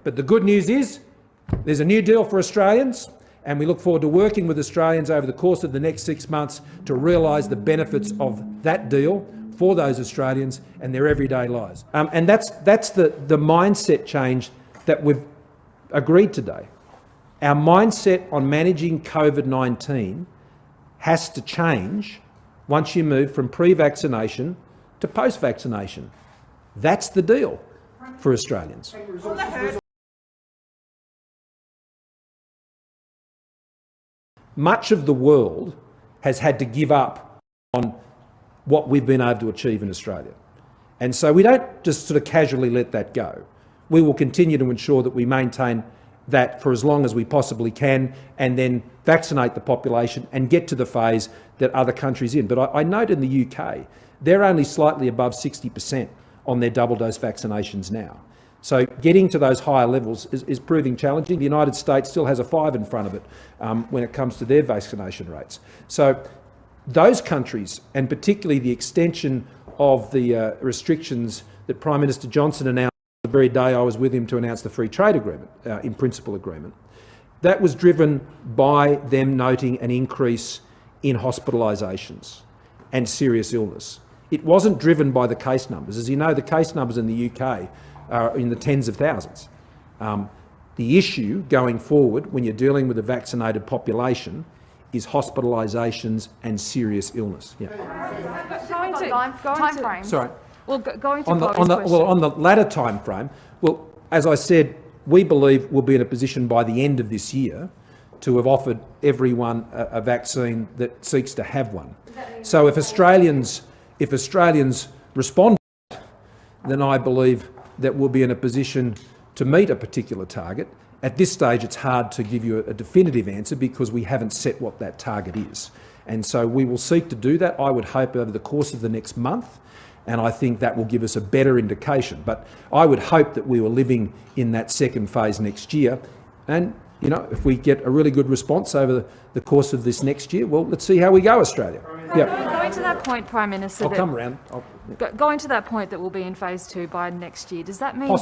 But the good news is there's a new deal for Australians, and we look forward to working with Australians over the course of the next 6 months to realise the benefits of that deal for those Australians and their everyday lives. And that's the mindset change that we've agreed today. Our mindset on managing COVID-19 has to change once you move from pre-vaccination to post-vaccination. That's the deal for Australians. Much of the world has had to give up on what we've been able to achieve in Australia. And so we don't just sort of casually let that go. We will continue to ensure that we maintain that for as long as we possibly can, and then vaccinate the population and get to the phase that other countries in. But I note in the UK, they're only slightly above 60% on their double dose vaccinations now. So getting to those higher levels is proving challenging. The United States still has a 5 in front of it when it comes to their vaccination rates. So those countries, and particularly the extension of the restrictions that Prime Minister Johnson announced the very day I was with him to announce the free trade agreement, in principle agreement, that was driven by them noting an increase in hospitalisations and serious illness. It wasn't driven by the case numbers. As you know, the case numbers in the UK are in the tens of thousands. The issue going forward when you're dealing with a vaccinated population is hospitalisations and serious illness. Yeah. Going to time frame. Sorry. Well, going to on the latter time frame, well, as I said, we believe we'll be in a position by the end of this year to have offered everyone a vaccine that seeks to have one. So if Australians respond, then I believe that we'll be in a position to meet a particular target. At this stage, it's hard to give you a definitive answer because we haven't set what that target is. And so we will seek to do that, I would hope, over the course of the next month. And I think that will give us a better indication. But I would hope that we were living in that second phase next year. And, you know, if we get a really good response over the course of this next year, well, let's see how we go, Australia. Yeah. Going to that point, Prime Minister. I'll come around. Going to that point that we'll be in phase 2 by next year, does that mean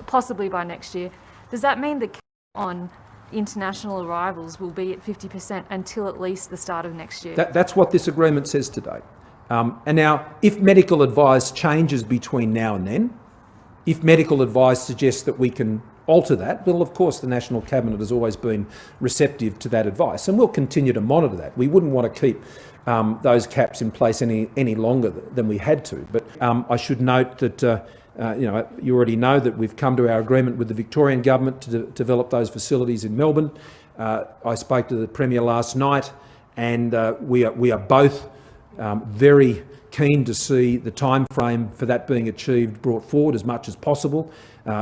possibly by next year, does that mean the cap on international arrivals will be at 50% until at least the start of next year? That's what this agreement says today. And now, if medical advice changes between now and then, if medical advice suggests that we can alter that, well, of course, the National Cabinet has always been receptive to that advice, and we'll continue to monitor that. We wouldn't want to keep those caps in place any longer than we had to. But I should note that you already know that we've come to our agreement with the Victorian Government to develop those facilities in Melbourne. I spoke to the Premier last night, and we are both very keen to see the time frame for that being achieved brought forward as much as possible.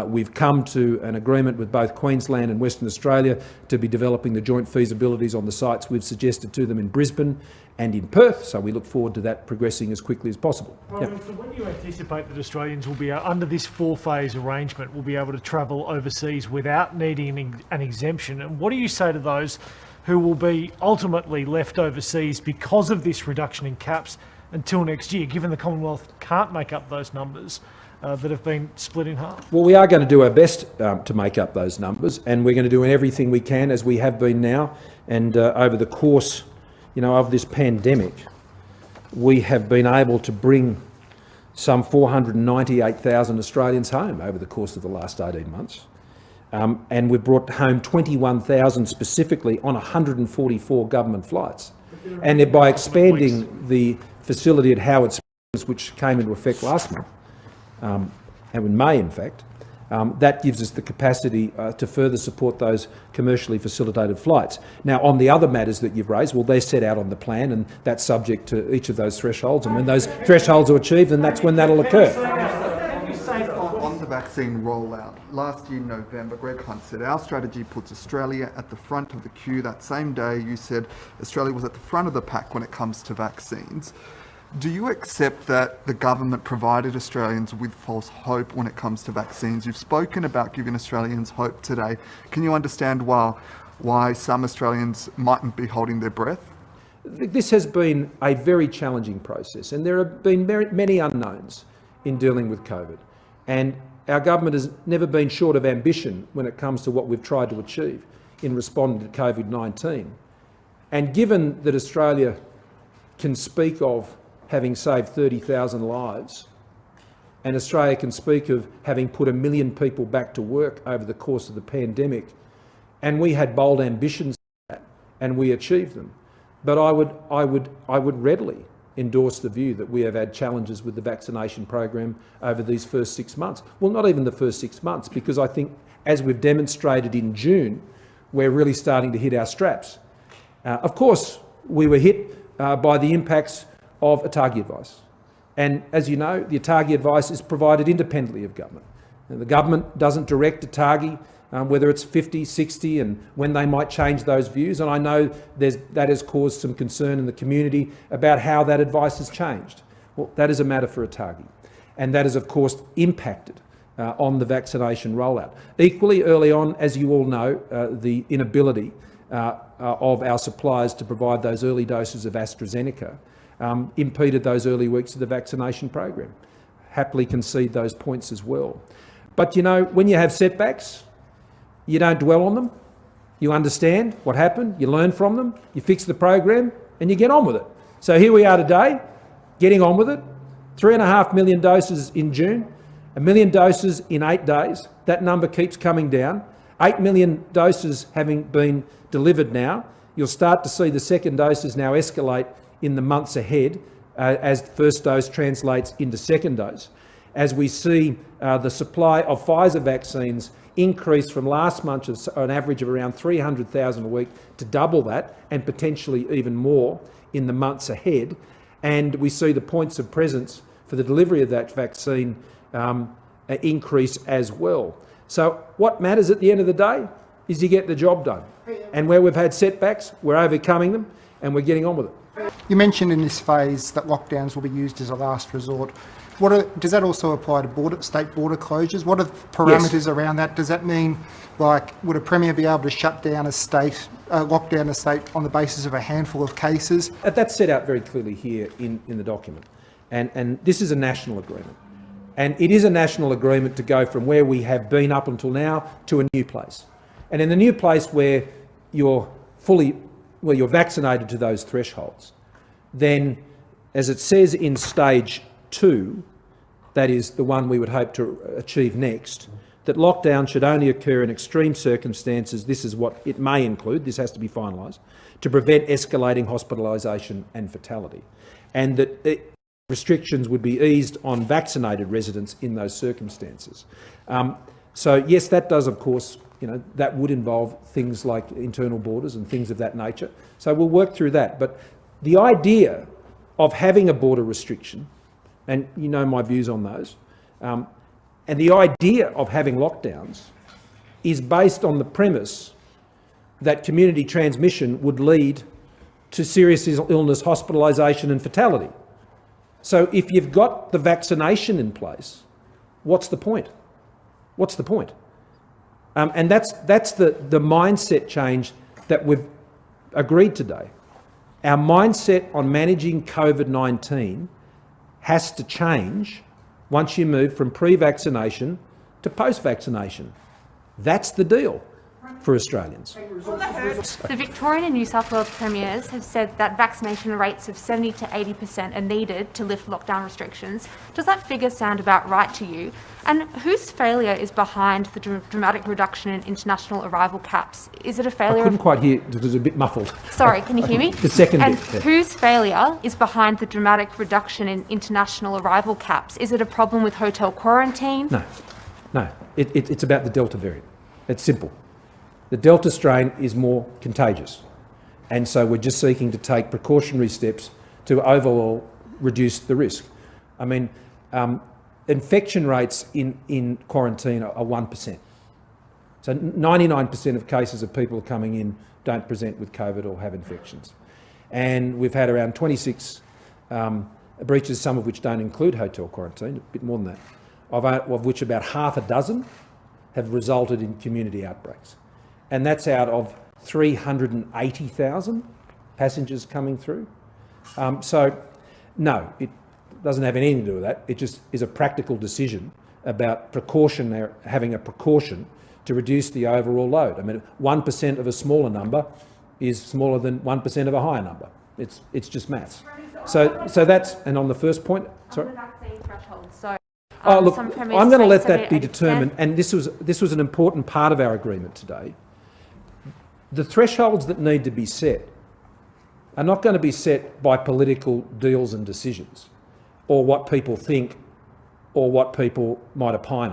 We've come to an agreement with both Queensland and Western Australia to be developing the joint feasibilities on the sites we've suggested to them in Brisbane and in Perth, so we look forward to that progressing as quickly as possible. Prime Minister, when do you anticipate that Australians will be, under this 4-phase arrangement, will be able to travel overseas without needing an exemption? And what do you say to those who will be ultimately left overseas because of this reduction in caps until next year, given the Commonwealth can't make up those numbers that have been split in half? Well, we are going to do our best to make up those numbers, and we're going to do everything we can, as we have been now. And over the course, of this pandemic, we have been able to bring some 498,000 Australians home over the course of the last 18 months. And we've brought home 21,000 specifically on 144 government flights. And by expanding the facility at Howard Springs, which came into effect last month, and in May in fact, that gives us the capacity to further support those commercially facilitated flights. Now, on the other matters that you've raised, well, they're set out on the plan, and that's subject to each of those thresholds. And when those thresholds are achieved, then that's when that'll occur. On the vaccine rollout, last year in November, Greg Hunt said, our strategy puts Australia at the front of the queue. That same day, you said Australia was at the front of the pack when it comes to vaccines. Do you accept that the government provided Australians with false hope when it comes to vaccines? You've spoken about giving Australians hope today. Can you understand why some Australians mightn't be holding their breath? This has been a very challenging process, and there have been many unknowns in dealing with COVID. And our government has never been short of ambition when it comes to what we've tried to achieve in responding to COVID-19. And given that Australia can speak of having saved 30,000 lives, and Australia can speak of having put 1 million people back to work over the course of the pandemic, and we had bold ambitions for that, and we achieved them. But I would readily endorse the view that we have had challenges with the vaccination program over these first 6 months. Well, not even the first 6 months, because I think, as we've demonstrated in June, we're really starting to hit our straps. Of course, we were hit by the impacts of ATAGI advice. And as you know, the ATAGI advice is provided independently of government. And the government doesn't direct ATAGI whether it's 50, 60, and when they might change those views. And I know that has caused some concern in the community about how that advice has changed. Well, that is a matter for ATAGI. And that has, of course, impacted on the vaccination rollout. Equally, early on, as you all know, the inability of our suppliers to provide those early doses of AstraZeneca impeded those early weeks of the vaccination program. Happily concede those points as well. But, you know, when you have setbacks, you don't dwell on them. You understand what happened, you learn from them, you fix the program, and you get on with it. So here we are today, getting on with it. 3.5 million doses in June, 1 million doses in 8 days. That number keeps coming down. 8 million doses having been delivered now. You'll start to see the second doses now escalate in the months ahead as the first dose translates into second dose. As we see the supply of Pfizer vaccines increase from last month an average of around 300,000 a week to double that, and potentially even more in the months ahead. And we see the points of presence for the delivery of that vaccine increase as well. So what matters at the end of the day is you get the job done. And where we've had setbacks, we're overcoming them and we're getting on with it. You mentioned in this phase that lockdowns will be used as a last resort. Does that also apply to state border closures? What are the parameters around that? Does that mean, like, would a Premier be able to shut down a state, lock down a state on the basis of a handful of cases? That's set out very clearly here in the document. And this is a national agreement. And it is a national agreement to go from where we have been up until now to a new place. And in the new place where you're vaccinated to those thresholds, then, as it says in stage 2, that is the one we would hope to achieve next, that lockdown should only occur in extreme circumstances. This is what it may include, this has to be finalised, to prevent escalating hospitalisation and fatality. And that restrictions would be eased on vaccinated residents in those circumstances. So yes, that does, of course, that would involve things like internal borders and things of that nature. So we'll work through that. But the idea of having a border restriction, and you know my views on those, and the idea of having lockdowns is based on the premise that community transmission would lead to serious illness, hospitalisation and fatality. So if you've got the vaccination in place, what's the point? What's the point? And that's the mindset change that we've agreed today. Our mindset on managing COVID-19 has to change once you move from pre-vaccination to post-vaccination. That's the deal for Australians. The Victorian and New South Wales premiers have said that vaccination rates of 70 to 80% are needed to lift lockdown restrictions. Does that figure sound about right to you? And whose failure is behind the dramatic reduction in international arrival caps? Is it a failure? I couldn't quite hear, it was a bit muffled. Sorry, can you hear me? The second and bit. Yeah. Whose failure is behind the dramatic reduction in international arrival caps? Is it a problem with hotel quarantine? No. It's about the Delta variant. It's simple. The Delta strain is more contagious, and so we're just seeking to take precautionary steps to overall reduce the risk. I mean, infection rates in quarantine are 1%. So 99% of cases of people coming in don't present with COVID or have infections. And we've had around 26 breaches, some of which don't include hotel quarantine, a bit more than that, of which about half a dozen have resulted in community outbreaks. And that's out of 380,000 passengers coming through. So, no, it doesn't have anything to do with that. It just is a practical decision about having a precaution to reduce the overall load. I mean, 1% of a smaller number is smaller than 1% of a higher number. It's just maths. So that's, and on the first point, sorry. On the vaccine threshold, so Look, some premiers I'm going to say let that be 70-80%. determined, and this was an important part of our agreement today. The thresholds that need to be set are not going to be set by political deals and decisions, or what people think, or what people might opine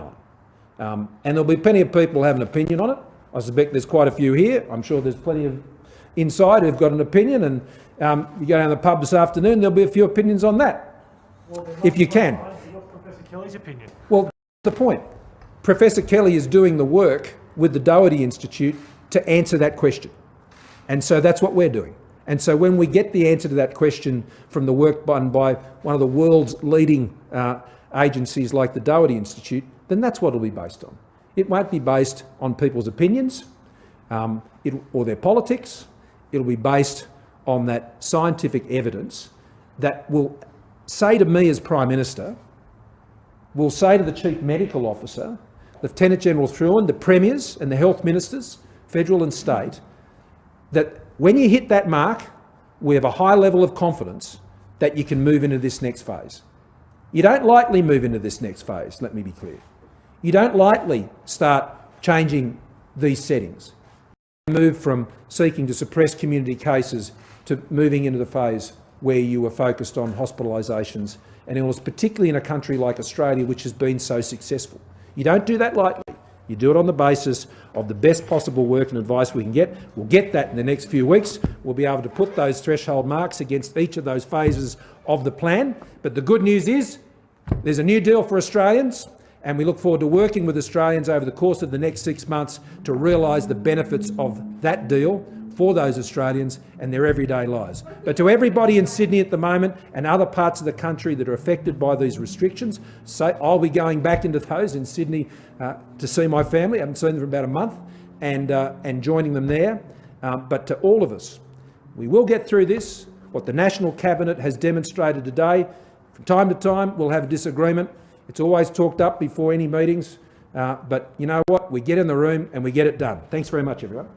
on. And there'll be plenty of people who have an opinion on it. I suspect there's quite a few here. I'm sure there's plenty of inside who've got an opinion, and you go down to the pub this afternoon, there'll be a few opinions on that, if you can. What's Professor Kelly's opinion? Well, that's the point. Professor Kelly is doing the work with the Doherty Institute to answer that question. And so that's what we're doing. And so when we get the answer to that question from the work done by one of the world's leading agencies like the Doherty Institute, then that's what it'll be based on. It won't be based on people's opinions or their politics. It'll be based on that scientific evidence that will say to me as Prime Minister, will say to the Chief Medical Officer, Lieutenant General Thruin, the Premiers and the Health Ministers, federal and state, that when you hit that mark, we have a high level of confidence that you can move into this next phase. You don't lightly move into this next phase, let me be clear. You don't lightly start changing these settings. You move from seeking to suppress community cases to moving into the phase where you are focused on hospitalisations and illness, particularly in a country like Australia, which has been so successful. You don't do that lightly. You do it on the basis of the best possible work and advice we can get. We'll get that in the next few weeks. We'll be able to put those threshold marks against each of those phases of the plan. But the good news is there's a new deal for Australians, and we look forward to working with Australians over the course of the next 6 months to realise the benefits of that deal for those Australians and their everyday lives. But to everybody in Sydney at the moment and other parts of the country that are affected by these restrictions, so I'll be going back into those in Sydney to see my family. I haven't seen them for about a month, and joining them there. But to all of us, we will get through this. What the National Cabinet has demonstrated today, from time to time we'll have a disagreement. It's always talked up before any meetings, but you know what? We get in the room and we get it done. Thanks very much, everyone.